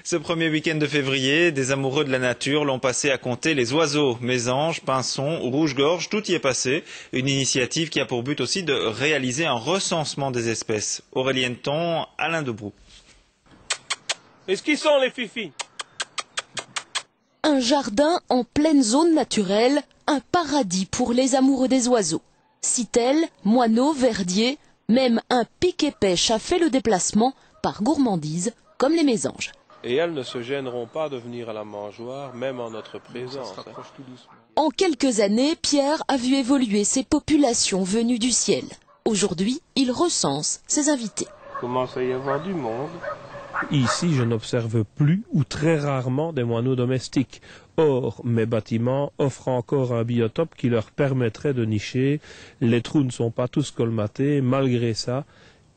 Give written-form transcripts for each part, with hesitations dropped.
Ce premier week-end de février, des amoureux de la nature l'ont passé à compter les oiseaux, mésanges, pinsons, rouge-gorge, tout y est passé. Une initiative qui a pour but aussi de réaliser un recensement des espèces. Aurélien Thon, Alain Debroux. Est-ce qu'ils sont les fifis? Un jardin en pleine zone naturelle, un paradis pour les amoureux des oiseaux. Citelles, moineaux, verdiers, même un piquet-pêche a fait le déplacement par gourmandise, comme les mésanges. Et elles ne se gêneront pas de venir à la mangeoire, même en notre présence. En quelques années, Pierre a vu évoluer ces populations venues du ciel. Aujourd'hui, il recense ses invités. Il commence à y avoir du monde. Ici, je n'observe plus ou très rarement des moineaux domestiques. Or, mes bâtiments offrent encore un biotope qui leur permettrait de nicher. Les trous ne sont pas tous colmatés. Malgré ça,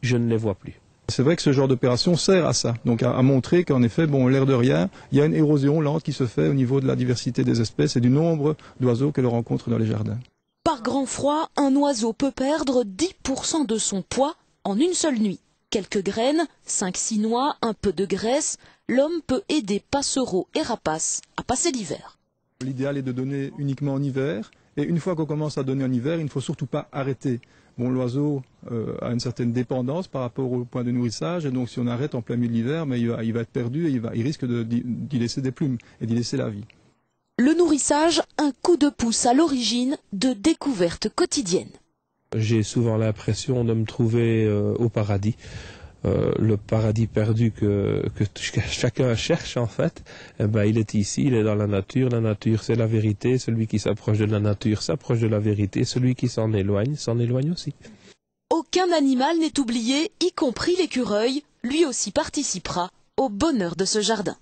je ne les vois plus. C'est vrai que ce genre d'opération sert à ça, donc à montrer qu'en effet, l'air de rien, il y a une érosion lente qui se fait au niveau de la diversité des espèces et du nombre d'oiseaux que l'on rencontre dans les jardins. Par grand froid, un oiseau peut perdre 10% de son poids en une seule nuit. Quelques graines, 5-6 noix, un peu de graisse, l'homme peut aider passereaux et rapaces à passer l'hiver. L'idéal est de donner uniquement en hiver, et une fois qu'on commence à donner en hiver, il ne faut surtout pas arrêter. L'oiseau a une certaine dépendance par rapport au point de nourrissage, et donc si on arrête en plein milieu de l'hiver, il va être perdu et il risque d'y laisser des plumes et d'y laisser la vie. Le nourrissage, un coup de pouce à l'origine de découvertes quotidiennes. J'ai souvent l'impression de me trouver au paradis. Le paradis perdu que chacun cherche en fait, il est ici, il est dans la nature c'est la vérité, celui qui s'approche de la nature s'approche de la vérité, celui qui s'en éloigne aussi. Aucun animal n'est oublié, y compris l'écureuil, lui aussi participera au bonheur de ce jardin.